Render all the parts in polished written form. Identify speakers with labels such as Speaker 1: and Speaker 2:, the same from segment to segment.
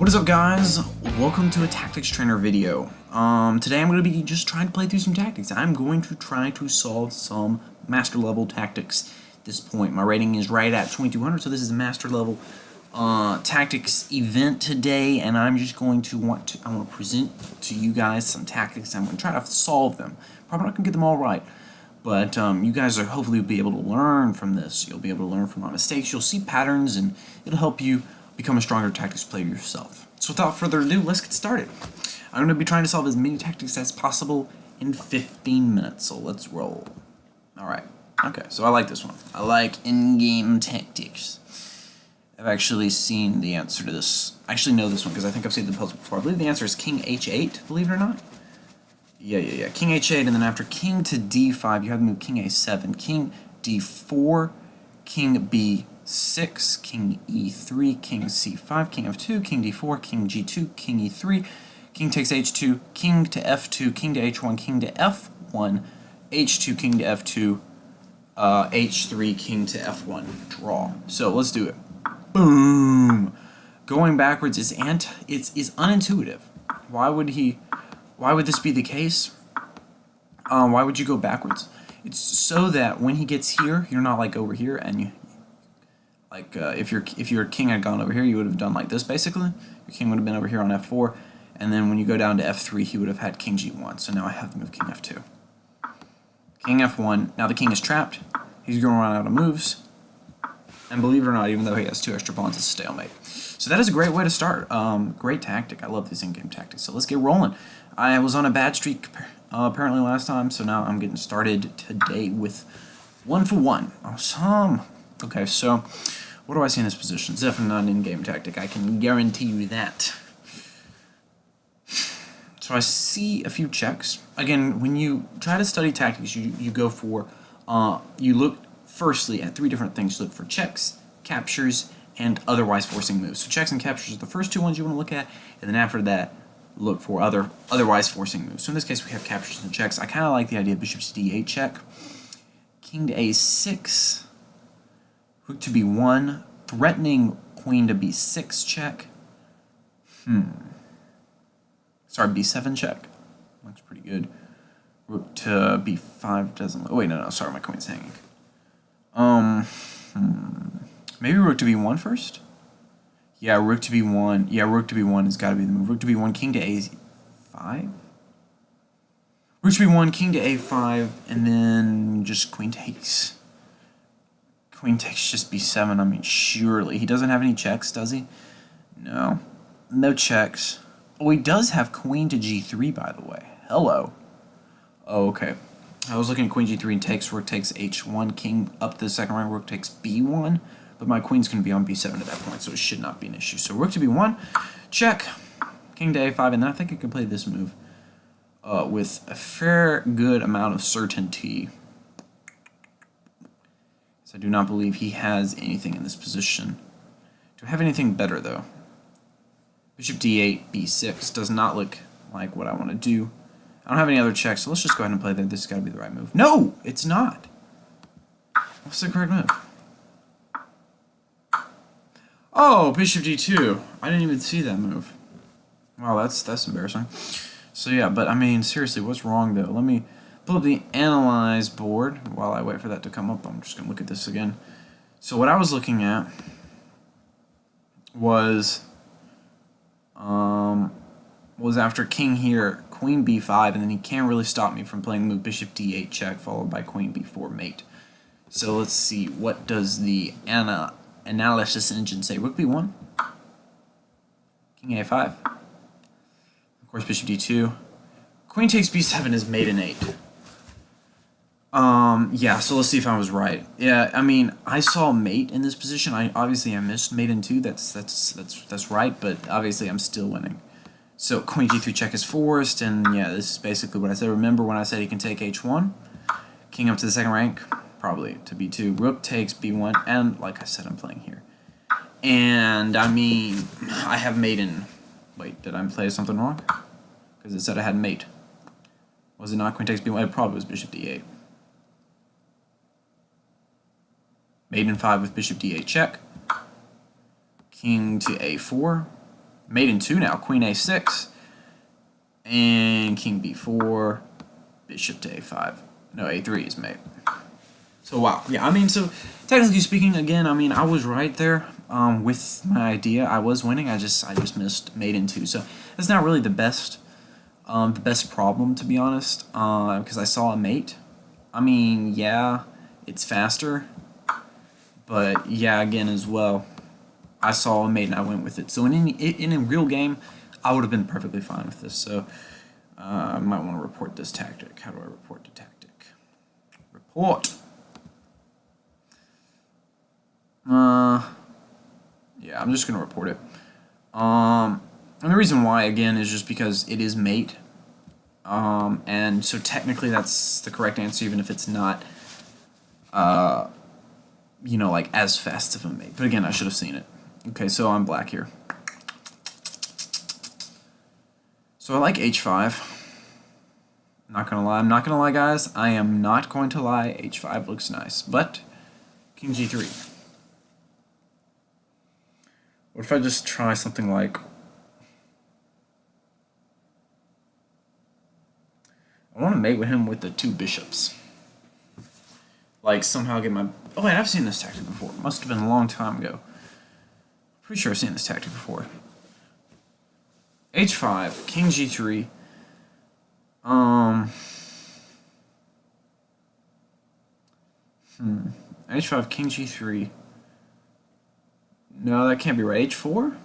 Speaker 1: What is up, guys? Welcome to a tactics trainer video. Today I'm going to be just trying to play through some tactics. I'm going to try to solve some master level tactics at this point. My rating is right at 2200, so this is a master level tactics event today, and I'm just going to want to present to you guys some tactics. I'm going to try to solve them. Probably not going to get them all right, but you guys are hopefully be able to learn from this. You'll be able to learn from my mistakes. You'll see patterns, and it'll help you become a stronger tactics player yourself. So without further ado, let's get started. I'm going to be trying to solve as many tactics as possible in 15 minutes, so let's roll. Alright, okay, so I like this one. I like in-game tactics. I've actually seen the answer to this. I actually know this one because I think I've seen the puzzle before. I believe the answer is King H8, believe it or not. Yeah. King H8, and then after King to D5, you have to move King A7, King D4, King B6, King E3, King C5, King F2, King D4, King G2, King E3, King takes H2, King to F2, King to H1, King to F1, H2, King to F2, H3, King to F1, draw. So let's do it. Boom! Going backwards is unintuitive. Why would this be the case? Why would you go backwards? It's so that when he gets here, you're not like over here, and you if your king had gone over here, you would have done like this basically. Your king would have been over here on F4, and then when you go down to F3, he would have had King G1. So now I have to move King F2. King F1. Now the king is trapped. He's going to run out of moves. And believe it or not, even though he has 2 extra pawns, it's a stalemate. So that is a great way to start. Great tactic. I love these in-game tactics. So let's get rolling. I was on a bad streak apparently last time, so now I'm getting started today with 1 for 1. Awesome. Okay, so what do I see in this position? It's definitely not an in-game tactic. I can guarantee you that. So I see a few checks. Again, when you try to study tactics, you go for, you look firstly at 3 different things. You look for checks, captures, and otherwise forcing moves. So checks and captures are the first 2 ones you want to look at, and then after that, look for otherwise forcing moves. So in this case, we have captures and checks. I kind of like the idea of bishop to d8 check, king to a6, rook to b1, threatening queen to b6 check. Sorry, b7 check. Looks pretty good. Rook to b5 doesn't look. Oh, wait, no, sorry, my queen's hanging. Maybe rook to b1 first? Yeah, rook to b1. Yeah, rook to b1 has got to be the move. Rook to b1, king to a5? Rook to b1, king to a5, and then just queen takes. Queen takes just b7. I mean, surely. He doesn't have any checks, does he? No. No checks. Oh, he does have queen to g3, by the way. Hello. Oh, okay. I was looking at queen g3 and takes, rook takes h1, king up to the second rank, rook takes b1, but my queen's going to be on b7 at that point, so it should not be an issue. So rook to b1, check, king to a5, and then I think I can play this move with a fair good amount of certainty. So I do not believe he has anything in this position. Do I have anything better, though? Bishop d8, b6 does not look like what I want to do. I don't have any other checks, so let's just go ahead and play that. This has got to be the right move. No, it's not. What's the correct move? Oh, bishop d2. I didn't even see that move. Wow, that's embarrassing. So yeah, but I mean, seriously, what's wrong though? Let me pull up the analyze board while I wait for that to come up. I'm just going to look at this again. So what I was looking at was after king here, queen b5, and then he can't really stop me from playing move bishop d8 check followed by queen b4 mate. So let's see, what does the analysis engine say? Rook b1, king a5, of course bishop d2, queen takes b7 is mate in 8. Yeah, so let's see if I was right. Yeah, I mean, I saw mate in this position. Obviously I missed mate in 2. That's right, but obviously I'm still winning. So queen g3 check is forced, and yeah, this is basically what I said. Remember when I said he can take h1, king up to the second rank, probably to b2, rook takes b1, and like I said, I'm playing here. And I mean, I have mate in. Wait, did I play something wrong? Because it said I had mate. Was it not queen takes b1? It probably was bishop d8. Mate in 5 with bishop d8 check. King to a4. Mate in 2 now. Queen a6. And king b4. Bishop to a5. No, a3 is mate. So, wow. Yeah, I mean, so, technically speaking, again, I mean, I was right there with my idea. I was winning. I just missed mate in 2. So, that's not really the best problem, to be honest, because I saw a mate. I mean, yeah, it's faster. But, yeah, again, as well, I saw a mate and I went with it. So, in a real game, I would have been perfectly fine with this. So, I might want to report this tactic. How do I report the tactic? Report. Yeah, I'm just going to report it. And the reason why, again, is just because it is mate. And so technically that's the correct answer, even if it's not, you know, like as fast of a mate. But again, I should have seen it. Okay, so I'm black here. So I like h5. Not gonna lie. I'm not gonna lie, guys. I am not going to lie. h5 looks nice. But king g3. What if I just try something like... I want to mate with him with the 2 bishops. Like, somehow get my... Oh, wait, I've seen this tactic before. It must have been a long time ago. Pretty sure I've seen this tactic before. h5, king g3. h5, king g3. No, that can't be right. h4?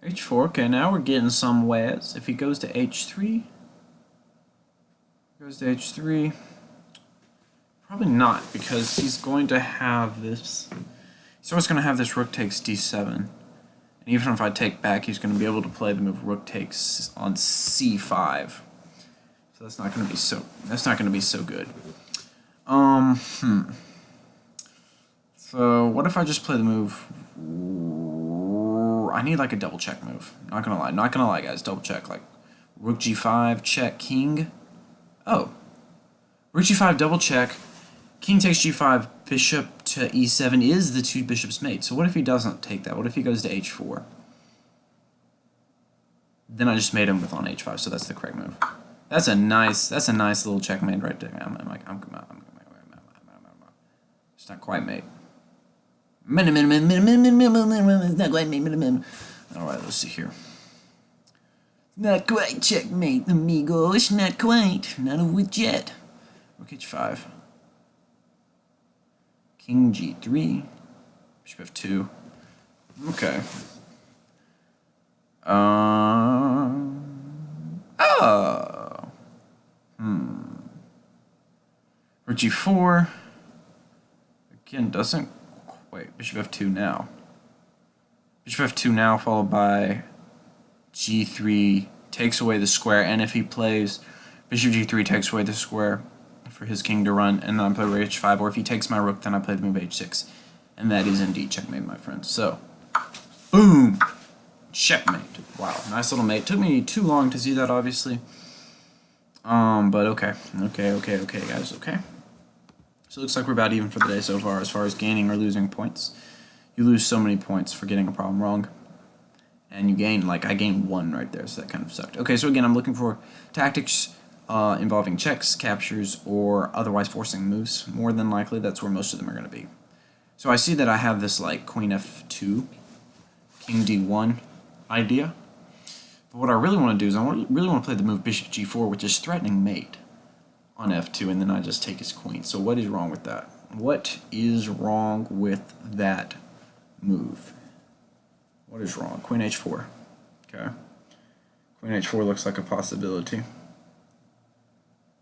Speaker 1: h4, okay, now we're getting somewheres. If he goes to h3... Goes to h3. Probably not, because he's going to have this... He's always going to have this rook takes d7. And even if I take back, he's going to be able to play the move rook takes on c5. So that's not going to be so... That's not going to be so good. So what if I just play the move... I need like a double check move. Not gonna lie. Not gonna lie, guys. Double check. Like rook g5, check, king... Oh. Rook g5, double check. King takes g5, bishop to e7 is the 2 bishops mate. So what if he doesn't take that? What if he goes to h4? Then I just made him with on h5, so that's the correct move. That's a nice little checkmate right there. It's not quite mate. It's not quite mate. Alright, let's see here. Not quite checkmate, amigos. Not quite. Not a wit yet. Rook h5. King g3. Bishop f2. Okay. Oh. Rook g4. Again, doesn't quite. Bishop f2 now. Bishop f2 now, followed by g3 takes away the square, and if he plays bishop g3 takes away the square for his king to run, and then I play rook h5, or if he takes my rook, then I play the move h6, and that is indeed checkmate, my friends. So, boom, checkmate. Wow, nice little mate. Took me too long to see that, obviously. But okay, guys, okay. So it looks like we're about even for the day so far, as far as gaining or losing points. You lose so many points for getting a problem wrong. And you gain, like, I gained 1 right there, so that kind of sucked. Okay, so again, I'm looking for tactics involving checks, captures, or otherwise forcing moves. More than likely, that's where most of them are going to be. So I see that I have this, like, queen f2, king d1 idea. But what I really want to do is I really want to play the move bishop g4, which is threatening mate on f2, and then I just take his queen. So what is wrong with that? What is wrong with that move? What is wrong? Queen h4. Okay. Queen h4 looks like a possibility.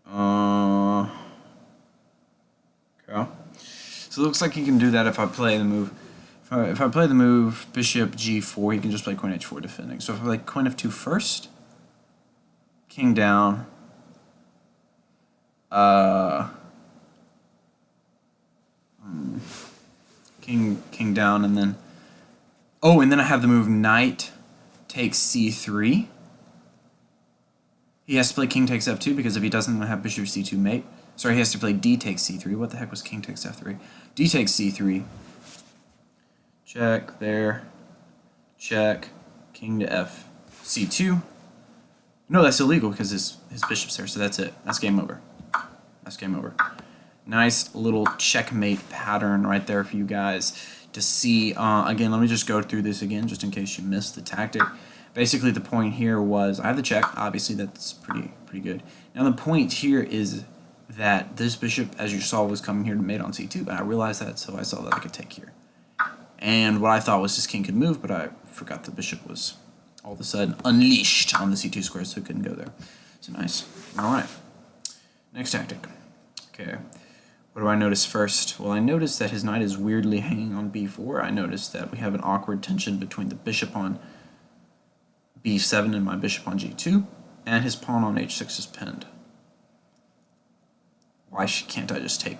Speaker 1: Okay. So it looks like he can do that if I play the move. If I play the move bishop g4, he can just play queen h4 defending. So if I play queen f2 first, king down, king down, and then and then I have the move knight takes c3. He has to play king takes f2 because if he doesn't, then I have bishop c2 mate. Sorry, he has to play d takes c3. What the heck was king takes f3? D takes c3. Check there. Check. King to F C2. No, that's illegal because his bishop's there, so that's it. That's game over. That's game over. Nice little checkmate pattern right there for you guys to see. Again, let me just go through this again just in case you missed the tactic. Basically, the point here was I have the check. Obviously, that's pretty good. Now, the point here is that this bishop, as you saw, was coming here to mate on c2, but I realized that, so I saw that I could take here. And what I thought was this king could move, but I forgot the bishop was all of a sudden unleashed on the c2 square, so it couldn't go there. So nice. All right. Next tactic. Okay. What do I notice first? Well, I noticed that his knight is weirdly hanging on b4. I noticed that we have an awkward tension between the bishop on b7 and my bishop on g2, and his pawn on h6 is pinned. Why can't I just take?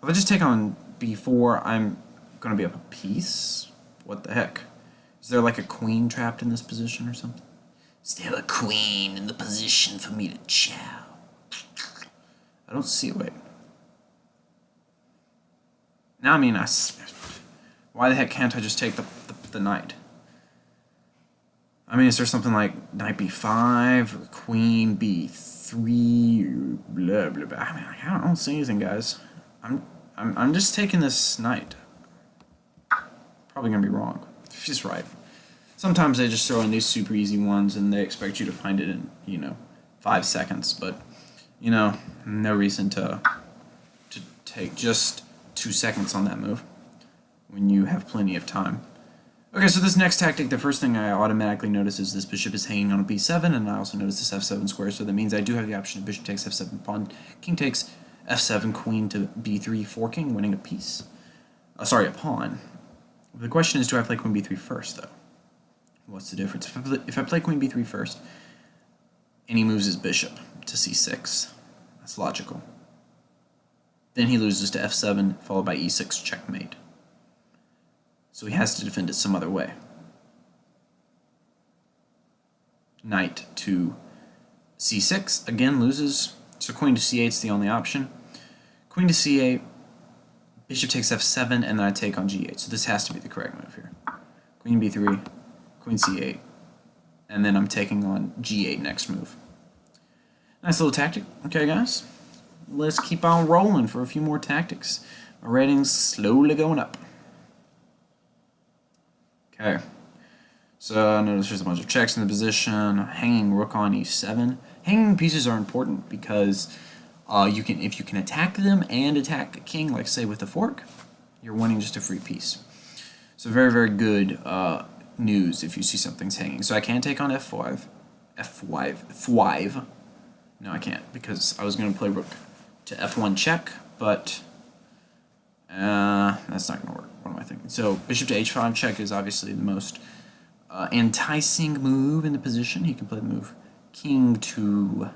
Speaker 1: If I just take on b4, I'm going to be up a piece. What the heck? Is there like a queen trapped in this position or something? Is there a queen in the position for me to chow? I don't see it. Wait. Now, I mean, why the heck can't I just take the knight? I mean, is there something like knight b5 or queen b3 or blah blah blah? I mean, I don't see anything, guys. I'm just taking this knight. Probably gonna be wrong. She's right. Sometimes they just throw in these super easy ones and they expect you to find it in 5 seconds. But no reason to take just 2 seconds on that move when you have plenty of time. Okay, so this next tactic, the first thing I automatically notice is this bishop is hanging on a b7, and I also notice this f7 square, so that means I do have the option of bishop takes f7 pawn, king takes f7, queen to b3 forking, winning a piece. Sorry, a pawn. The question is, do I play queen b3 first, though? What's the difference? If I play queen b3 first, and he moves his bishop to c6, that's logical. Then he loses to f7, followed by e6 checkmate. So he has to defend it some other way. Knight to c6, again loses, so queen to c8 is the only option. Queen to c8, bishop takes f7, and then I take on g8, so this has to be the correct move here. Queen b3, queen c8, and then I'm taking on g8 next move. Nice little tactic. Okay, guys, let's keep on rolling for a few more tactics. My rating's slowly going up. Okay, so notice there's a bunch of checks in the position. Hanging rook on e7. Hanging pieces are important because if you can attack them and attack the king, like say with the fork, you're winning just a free piece. So very good news if you see something's hanging. So I can take on f5. No, I can't because I was going to play rook to f1 check, but that's not going to work. What am I thinking? So bishop to h5 check is obviously the most enticing move in the position. He can play the move king to,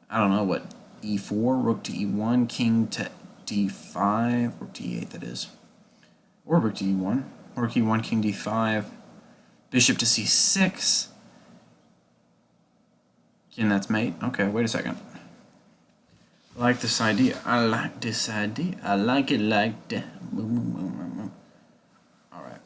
Speaker 1: I don't know what, e4, rook to e1, king to d5, rook to e8 that is, or rook to e1, rook e1, king d5, bishop to c6. Again, that's mate. Okay, wait a second. I like this idea. I like this idea. I like it like that. All right.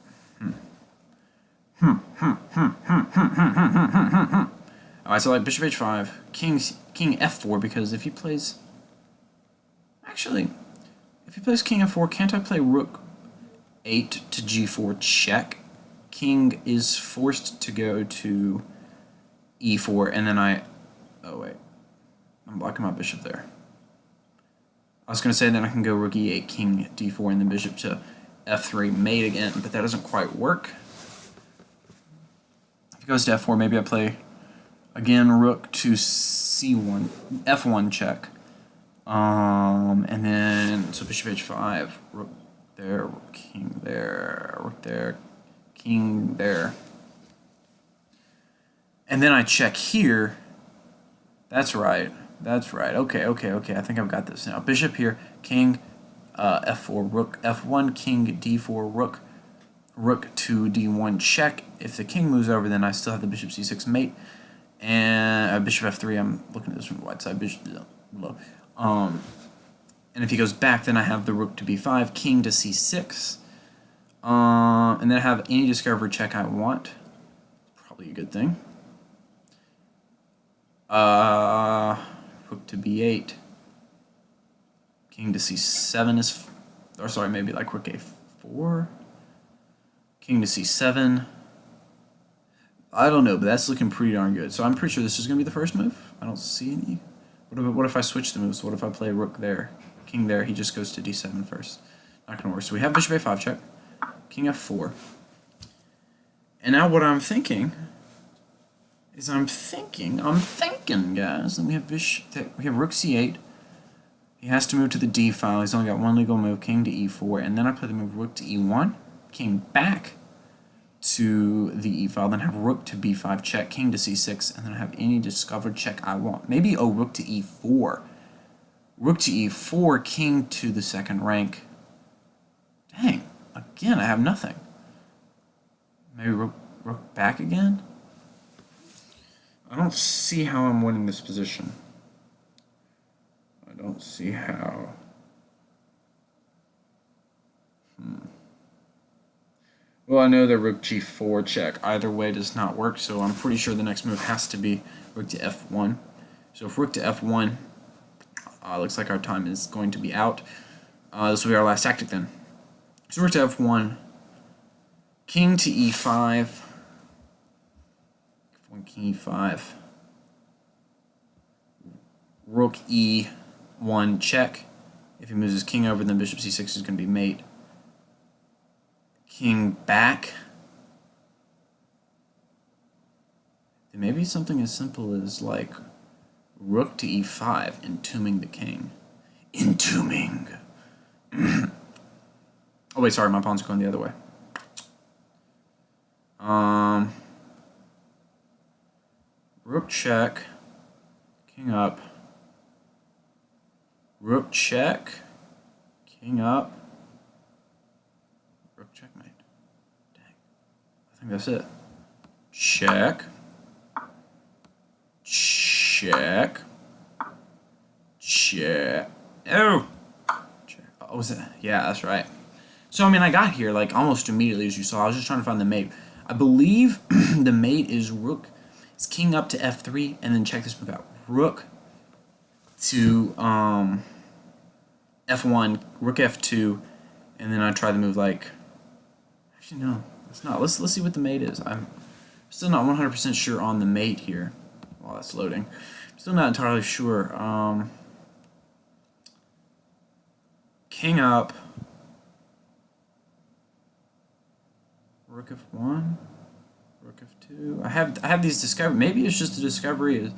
Speaker 1: All right. So like bishop h5, king f4, because if he plays, actually, if he plays king f4, can't I play rook 8 to g4 check? King is forced to go to e4, and then oh wait, I'm blocking my bishop there. I was going to say that I can go rook e8, king d4, and then bishop to f3 mate again, but that doesn't quite work. If it goes to f4, maybe I play, again, rook to c1, f1 check. And then, so bishop h5, rook there, rook king there, rook there, king there. And then I check here. That's right. That's right. Okay. I think I've got this now. Bishop here, king, f4, rook, f1, king, d4, rook to d1 check. If the king moves over, then I still have the bishop c6 mate. And bishop f3, I'm looking at this from the white side. Bishop below. And if he goes back, then I have the rook to b5, king to c6. And then I have any discovery check I want. Probably a good thing. Rook to b8. King to c7 is, or sorry, maybe like rook a4. King to c7. I don't know, but that's looking pretty darn good. So I'm pretty sure this is going to be the first move. I don't see any. What if I switch the moves? What if I play rook there, king there? He just goes to d7 first. Not going to work. So we have bishop a5 check, king f4. And now what I'm thinking is I'm thinking, guys. Then we have rook c8. He has to move to the d file. He's only got one legal move, king to e4, and then I play the move rook to e1, king back to the e file, then have rook to b5 check, king to c6, and then I have any discovered check I want. Maybe rook to e4. Rook to e4, king to the second rank. Dang, again I have nothing. Maybe rook back again? I don't see how I'm winning this position. I don't see how. Well, I know that rook g4 check either way does not work, so I'm pretty sure the next move has to be rook to f1. So if rook to f1, looks like our time is going to be out. This will be our last tactic then. So rook to f1, king to e5, king e5, rook e1 check. If he moves his king over, then bishop c6 is going to be mate. King back. Then maybe something as simple as like rook to e5, entombing the king. Entombing. Oh wait, sorry, my pawn's going the other way. Rook check, king up. Rook check, king up. Rook checkmate. Dang. I think that's it. Check. Check. Check. Oh! Check. Oh, was it? Yeah, that's right. So, I mean, I got here, like, almost immediately, as you saw. I was just trying to find the mate. I believe the mate is rook. It's king up to f3, and then check this move out. Rook to f1, rook f2, and then I try the move like... Actually, no, it's not. Let's see what the mate is. I'm still not 100% sure on the mate here. While that's loading. Still not entirely sure. King up. Rook f1. Rook f2. I have these discovery. Maybe it's just a discovery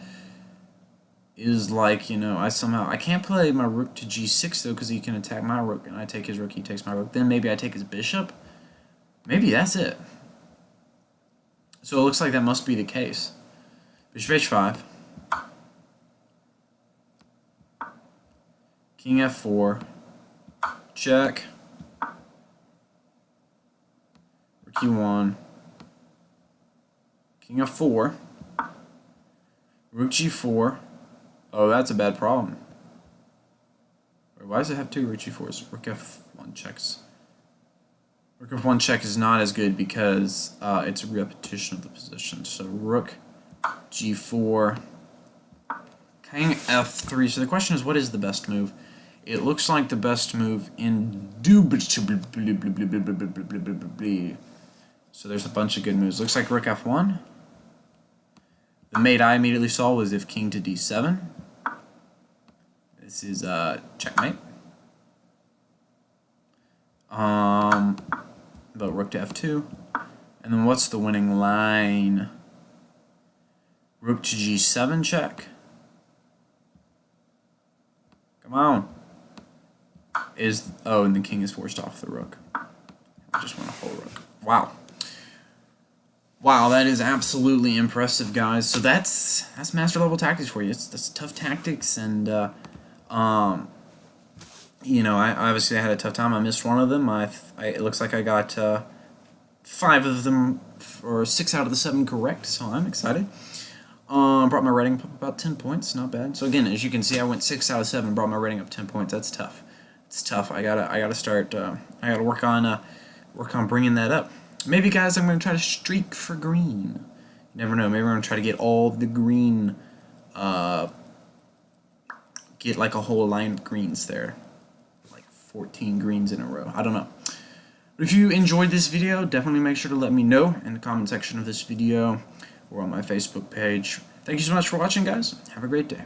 Speaker 1: is like, you know, I can't play my rook to g6 though because he can attack my rook and I take his rook, he takes my rook. Then maybe I take his bishop. Maybe that's it. So it looks like that must be the case. Bishop h5. King f4. Check. Rook e1. King f4. Rook g4. Oh, that's a bad problem. Why does it have two rook g4s? Rook f1 checks. Rook f1 check is not as good because it's a repetition of the position. So rook g4, king f3. So the question is, what is the best move? It looks like the best move indubitably. So there's a bunch of good moves. Looks like rook f1. The mate I immediately saw was if king to d7. This is checkmate. But rook to f2. And then what's the winning line? Rook to g7 check. Come on. Oh, and the king is forced off the rook. I just want a whole rook. Wow. Wow, that is absolutely impressive, guys. So that's master level tactics for you. That's tough tactics, and you know, I obviously had a tough time. I missed one of them. It looks like I got 5 of them, or 6 out of the 7 correct. So I'm excited. Brought my rating up about 10 points. Not bad. So again, as you can see, I went 6 out of 7. Brought my rating up 10 points. That's tough. It's tough. I gotta start. I gotta work on bringing that up. Maybe, guys, I'm gonna try to streak for green. Never know. Maybe we're going to try to get all of the green, get like a whole line of greens there. Like 14 greens in a row. I don't know. But if you enjoyed this video, definitely make sure to let me know in the comment section of this video or on my Facebook page. Thank you so much for watching, guys. Have a great day.